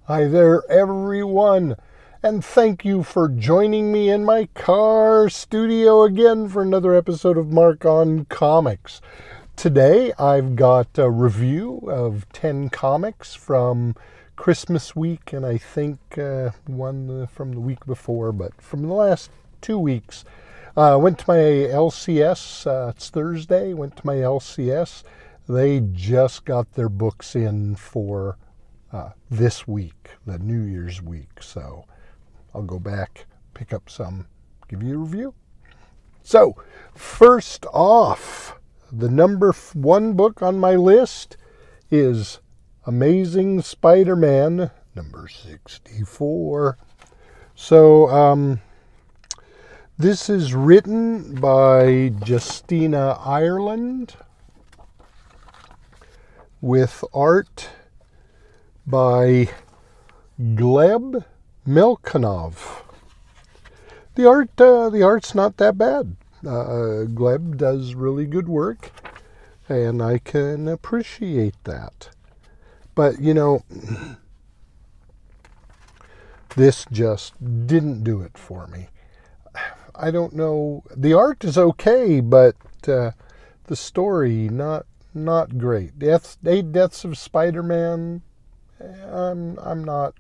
Hi there, everyone, and thank you for joining me in my car studio again for another episode of Mark on Comics. Today, I've got a review of 10 comics from Christmas week, and I think one from the week before, but from the last 2 weeks. Went to my LCS, it's Thursday, went to my LCS. They just got their books in for this week, the New Year's week. So I'll go back, pick up some, give you a review. So first off, the number one book on my list is Amazing Spider-Man, number 64. So this is written by Justina Ireland with art by Gleb Milkonov. The art's not that bad. Gleb does really good work, and I can appreciate that. But, you know, this just didn't do it for me. I don't know. The art is okay, but the story, not great. 8 Deaths of Spider-Man, I'm not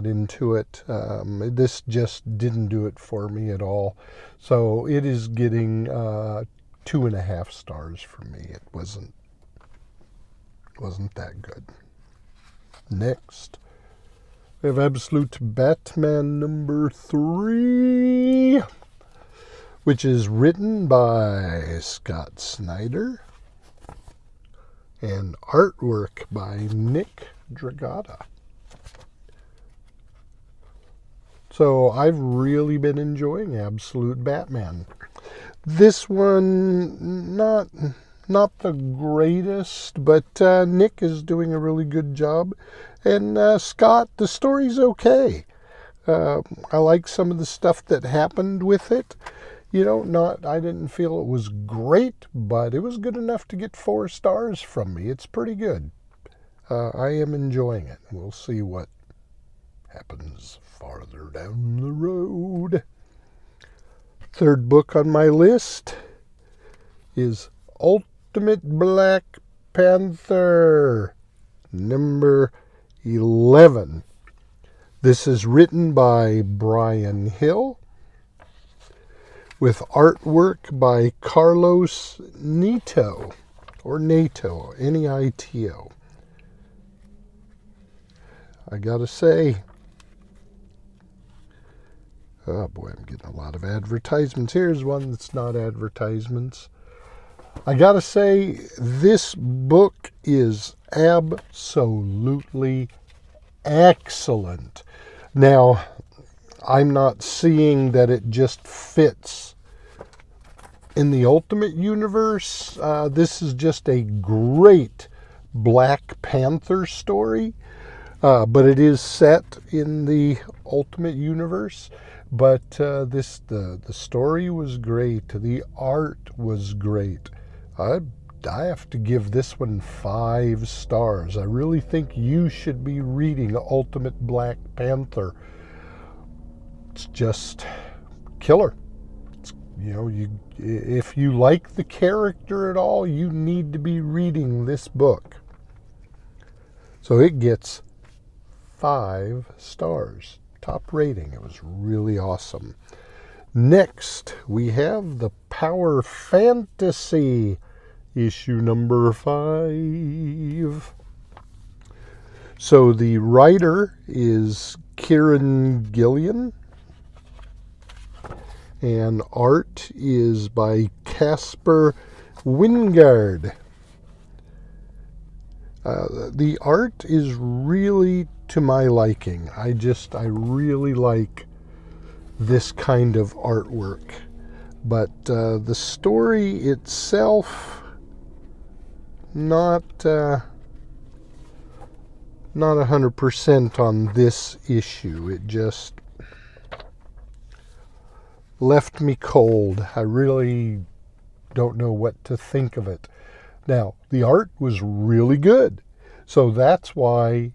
into it. This just didn't do it for me at all. So it is getting 2.5 stars from me. It wasn't that good. Next, we have Absolute Batman number 3, which is written by Scott Snyder and artwork by Nick Dragotta. So I've really been enjoying Absolute Batman. This one, not the greatest, but Nick is doing a really good job. And Scott, the story's okay. I like some of the stuff that happened with it. You know, I didn't feel it was great, but it was good enough to get 4 stars from me. It's pretty good. I am enjoying it. We'll see what happens farther down the road. Third book on my list is Ultimate Black Panther, number 11. This is written by Brian Hill, with artwork by Carlos Neto, or Nato, N-E-I-T-O. I gotta say, oh boy, I'm getting a lot of advertisements. Here's one that's not advertisements. I gotta say, this book is absolutely excellent. Now, I'm not seeing that it just fits in the Ultimate Universe. This is just a great Black Panther story, but it is set in the Ultimate Universe. But the story was great. The art was great. I have to give this one 5 stars. I really think you should be reading Ultimate Black Panther. It's just killer. If you like the character at all, you need to be reading this book. So it gets 5 stars. Top rating. It was really awesome. Next, we have the Power Fantasy, issue number 5. So the writer is Kieran Gillian, and art is by Casper Wingard. The art is really to my liking. I really like this kind of artwork. But the story itself, not 100% on this issue. It just left me cold. I really don't know what to think of it. Now, the art was really good, so that's why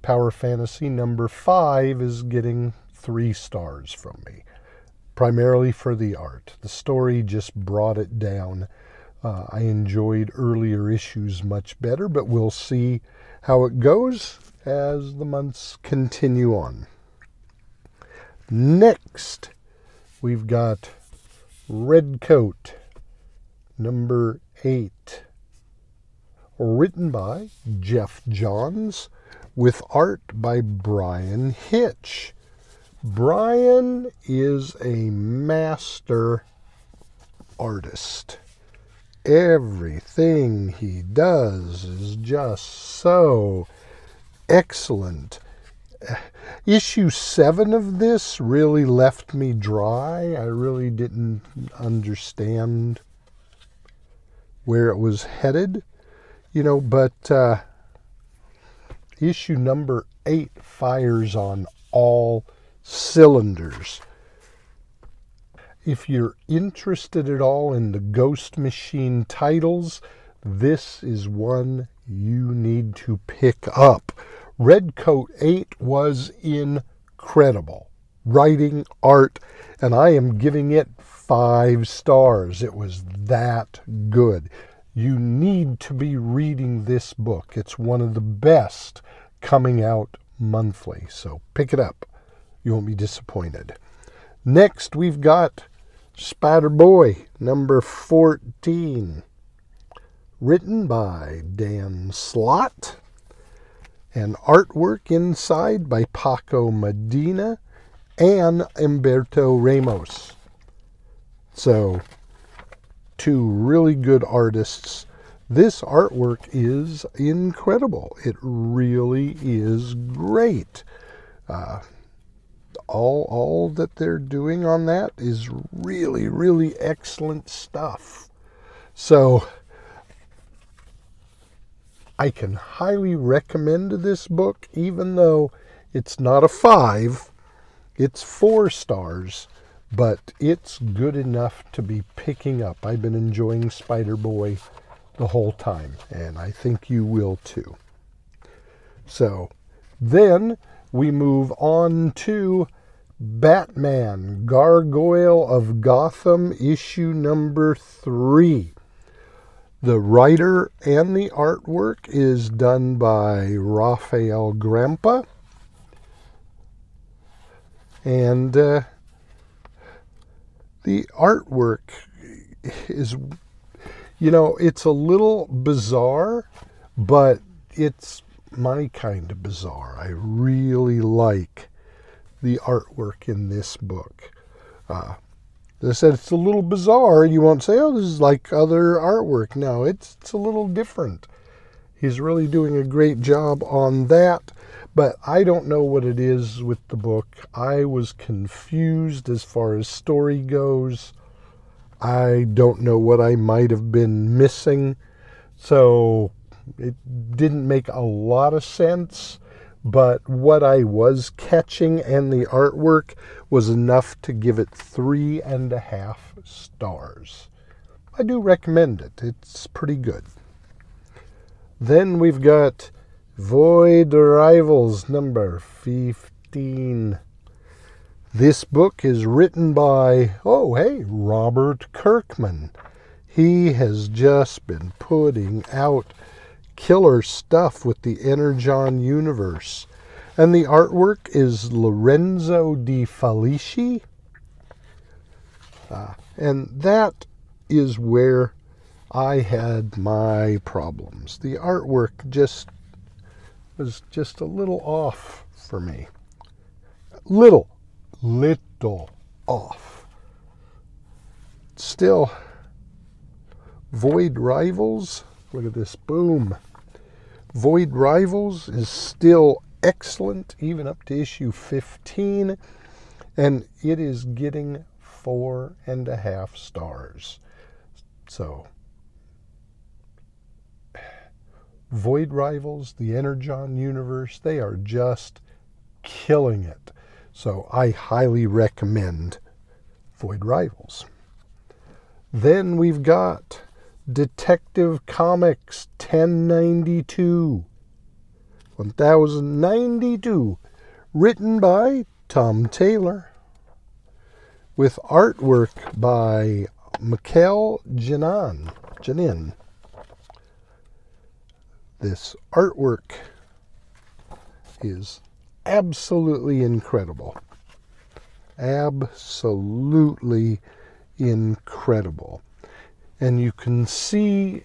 Power Fantasy number 5 is getting 3 stars from me, primarily for the art. The story just brought it down. I enjoyed earlier issues much better, but we'll see how it goes as the months continue on. Next, we've got Redcoat number 8, written by Jeff Johns, with art by Brian Hitch. Brian is a master artist. Everything he does is just so excellent. Issue 7 of this really left me dry. I really didn't understand where it was headed, but issue number 8 fires on all cylinders. If you're interested at all in the Ghost Machine titles, this is one you need to pick up. Redcoat 8 was incredible. Writing, art, and I am giving it 5 stars. It was that good. You need to be reading this book. It's one of the best coming out monthly, so pick it up. You won't be disappointed. Next, we've got Spider-Boy number 14, written by Dan Slott, and artwork inside by Paco Medina and Humberto Ramos. So, 2 really good artists. This artwork is incredible. It really is great. All that they're doing on that is really, really excellent stuff. So, I can highly recommend this book, even though it's not a 5, it's 4 stars, but it's good enough to be picking up. I've been enjoying Spider-Boy the whole time, and I think you will too. So, then we move on to Batman, Gargoyle of Gotham, issue number 3. The writer and the artwork is done by Rafael Grampa. And the artwork is, it's a little bizarre, but it's my kind of bizarre. I really like the artwork in this book. As I said, it's a little bizarre. You won't say, oh, this is like other artwork. No, it's a little different. He's really doing a great job on that, but I don't know what it is with the book. I was confused as far as story goes. I don't know what I might have been missing, so it didn't make a lot of sense. But what I was catching and the artwork was enough to give it 3.5 stars. I do recommend it. It's pretty good. Then we've got Void Rivals number 15. This book is written by, Robert Kirkman. He has just been putting out killer stuff with the Energon universe. And the artwork is Lorenzo Di Felici. And that is where I had my problems. The artwork was just a little off for me. Little off. Still, Void Rivals, look at this, boom. Void Rivals is still excellent, even up to issue 15, and it is getting 4.5 stars. So, Void Rivals, the Energon universe, they are just killing it. So I highly recommend Void Rivals. Then we've got Detective Comics 1092. 1092, written by Tom Taylor, with artwork by Mikhail Janin. This artwork is absolutely incredible. Absolutely incredible. And you can see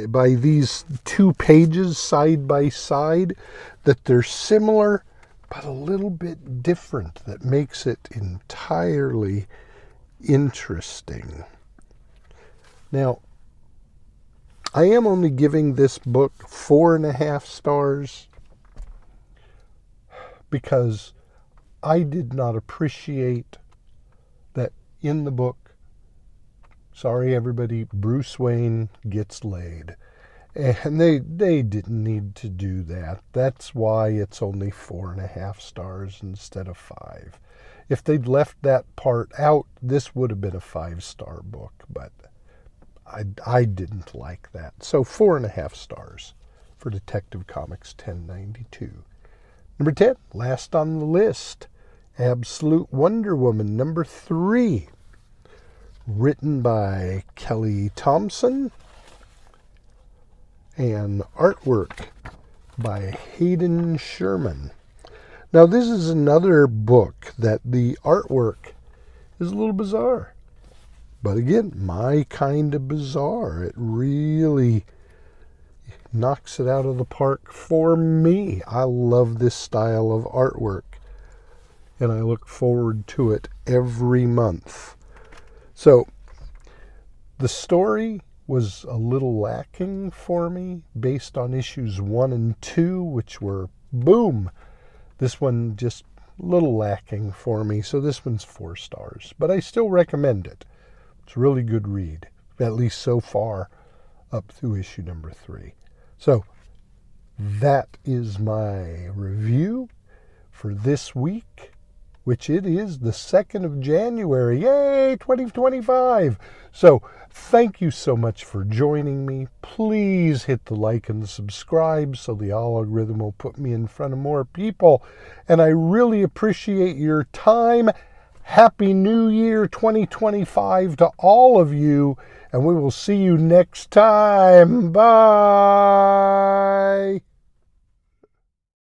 by these 2 pages side by side that they're similar but a little bit different. That makes it entirely interesting. Now, I am only giving this book 4.5 stars because I did not appreciate that in the book, sorry everybody, Bruce Wayne gets laid. And they didn't need to do that. That's why it's only 4.5 stars instead of 5. If they'd left that part out, this would have been a 5-star book, but I didn't like that. So 4.5 stars for Detective Comics 1092. Number 10, last on the list, Absolute Wonder Woman, number 3. Written by Kelly Thompson and artwork by Hayden Sherman. Now, this is another book that the artwork is a little bizarre. But again, my kind of bizarre. It really knocks it out of the park for me. I love this style of artwork, and I look forward to it every month. So, the story was a little lacking for me based on issues 1 and 2, which were boom. This one just a little lacking for me, so this one's 4 stars. But I still recommend it. It's a really good read, at least so far, up through issue number 3. So, that is my review for this week, which it is the 2nd of January. Yay, 2025! So, thank you so much for joining me. Please hit the like and subscribe so the algorithm will put me in front of more people. And I really appreciate your time. Happy New Year 2025 to all of you, and we will see you next time. Bye!